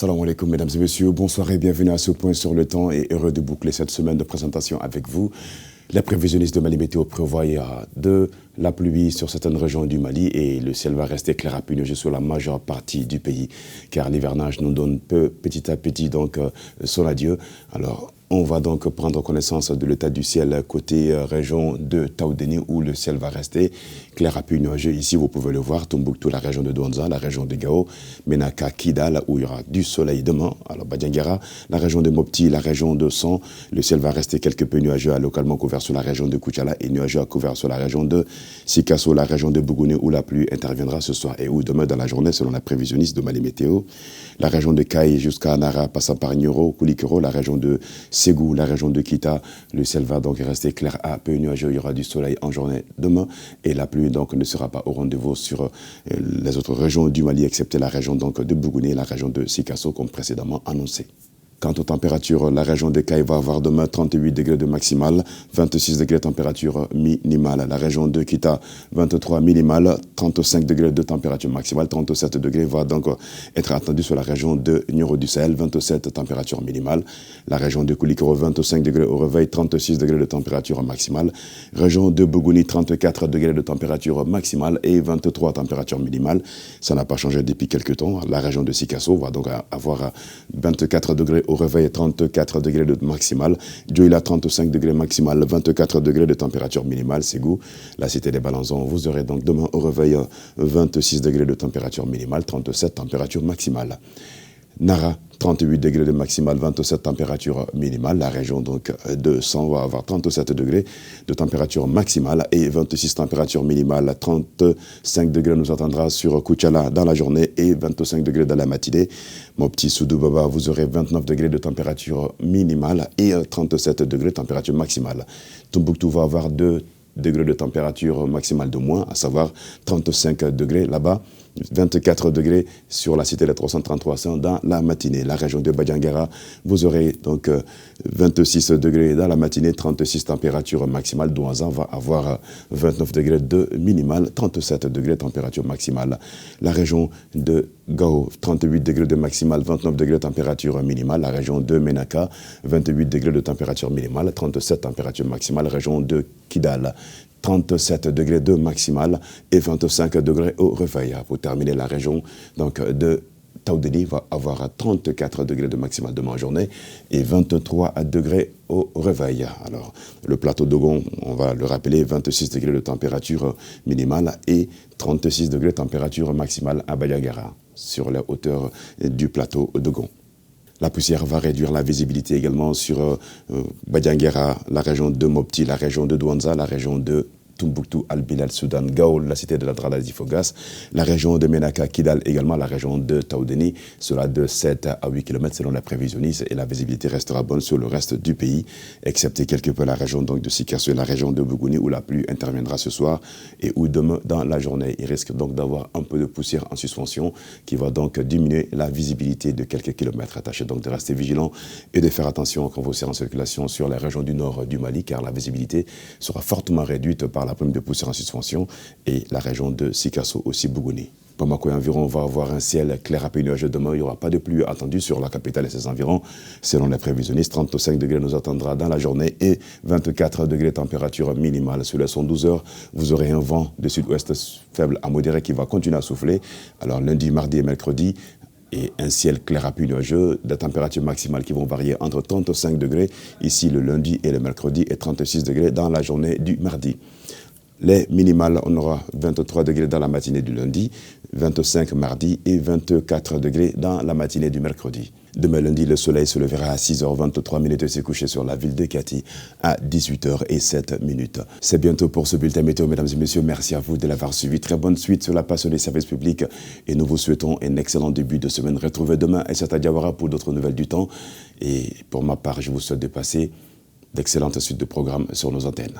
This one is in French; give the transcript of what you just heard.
Salam alaikum mesdames et messieurs, bonsoir et bienvenue à ce point sur le temps et heureux de boucler cette semaine de présentation avec vous. Les prévisionnistes de Mali Météo prévoient de la pluie sur certaines régions du Mali et le ciel va rester clair à nuageux sur la majeure partie du pays car l'hivernage nous donne petit à petit donc son adieu. Alors on va donc prendre connaissance de l'état du ciel côté région de Taoudéni où le ciel va rester clair à nuageux. Ici, vous pouvez le voir, Tombouctou, la région de Douanza, la région de Gao, Menaka, Kidal, où il y aura du soleil demain. Alors Badiangara, la région de Mopti, la région de San, le ciel va rester quelque peu nuageux, localement couvert sur la région de Koutchala et nuageux couvert sur la région de Sikasso, la région de Bougouni, où la pluie interviendra ce soir et où demain dans la journée, selon la prévisionniste de Mali Météo. La région de Kaï jusqu'à Nara, passant par Nyoro, Koulikero, la région de Ségou, la région de Kita, le ciel va donc rester clair à peu nuageux. Il y aura du soleil en journée demain et la pluie donc ne sera pas au rendez-vous sur les autres régions du Mali, excepté la région donc de Bougouni et la région de Sikasso, comme précédemment annoncé. Quant aux températures, la région de Kaï va avoir demain 38 degrés de maximale, 26 degrés de température minimale. La région de Kita, 23 minimale, 35 degrés de température maximale, 37 degrés va donc être attendu sur la région de Nioro du Sahel, 27 température minimale. La région de Koulikero, 25 degrés au réveil, 36 degrés de température maximale. Région de Bougouni, 34 degrés de température maximale et 23 température minimale. Ça n'a pas changé depuis quelques temps. La région de Sikasso va donc avoir 24 degrés au réveil, 34 degrés de maximale. Dioïla, 35 degrés maximal, 24 degrés de température minimale. Ségou, la cité des Balanzons, vous aurez donc demain au réveil 26 degrés de température minimale, 37 température maximale. Nara, 38 degrés de maximale, 27 température minimale. La région donc de San va avoir 37 degrés de température maximale et 26 température minimale. 35 degrés nous attendra sur Koutchala dans la journée et 25 degrés dans la matinée. Mon petit Soudou Baba, vous aurez 29 degrés de température minimale et 37 degrés de température maximale. Tombouctou va avoir 2 degrés de température maximale de moins, à savoir 35 degrés là-bas, 24 degrés sur la cité des 333 dans la matinée. La région de Badiangara, vous aurez donc 26 degrés dans la matinée, 36 température maximale. Douanza va avoir 29 degrés de minimale, 37 degrés température maximale. La région de Gao, 38 degrés de maximale, 29 degrés de température minimale. La région de Menaka, 28 degrés de température minimale, 37 température maximale. La région de Kidal, 37 degrés de maximale et 25 degrés au réveil. Pour terminer, la région donc, de Taoudéni va avoir 34 degrés de maximale demain en journée et 23 degrés au réveil. Alors, le plateau d'Ogon, on va le rappeler, 26 degrés de température minimale et 36 degrés de température maximale à Badiangara, sur la hauteur du plateau d'Ogon. La poussière va réduire la visibilité également sur Badiangara, la région de Mopti, la région de Douanza, la région de Tombouctou, Al-Bilal, Soudan, Gao, la cité de la Traladi Fogas, la région de Menaka, Kidal, également la région de Taoudéni, cela de 7 à 8 km selon la prévisionniste et la visibilité restera bonne sur le reste du pays, excepté quelque peu la région donc de Sikasso et la région de Bougouni où la pluie interviendra ce soir et où demain dans la journée, il risque donc d'avoir un peu de poussière en suspension qui va donc diminuer la visibilité de quelques kilomètres. Attachez donc de rester vigilant et de faire attention quand vous serez en circulation sur les régions du nord du Mali car la visibilité sera fortement réduite par la plume de poussière en suspension et la région de Sikasso aussi Bougouni. Bamako et environ, on va avoir un ciel clair à peu nuageux demain. Il n'y aura pas de pluie attendue sur la capitale et ses environs. Selon les prévisionnistes, 35 degrés nous attendra dans la journée et 24 degrés de température minimale. Sur les 112 heures, vous aurez un vent de sud-ouest faible à modéré qui va continuer à souffler. Alors lundi, mardi et mercredi, et un ciel clair à peu nuageux, des températures maximales qui vont varier entre 35 degrés ici le lundi et le mercredi et 36 degrés dans la journée du mardi. Les minimales, on aura 23 degrés dans la matinée du lundi, 25 mardi et 24 degrés dans la matinée du mercredi. Demain lundi, le soleil se lèvera à 6h23 et s'est couché sur la ville de Kati à 18h07. C'est bientôt pour ce bulletin météo, mesdames et messieurs. Merci à vous de l'avoir suivi. Très bonne suite sur la passion des services publics et nous vous souhaitons un excellent début de semaine. Retrouvez demain Aïssata Diawara pour d'autres nouvelles du temps. Et pour ma part, je vous souhaite de passer d'excellentes suites de programmes sur nos antennes.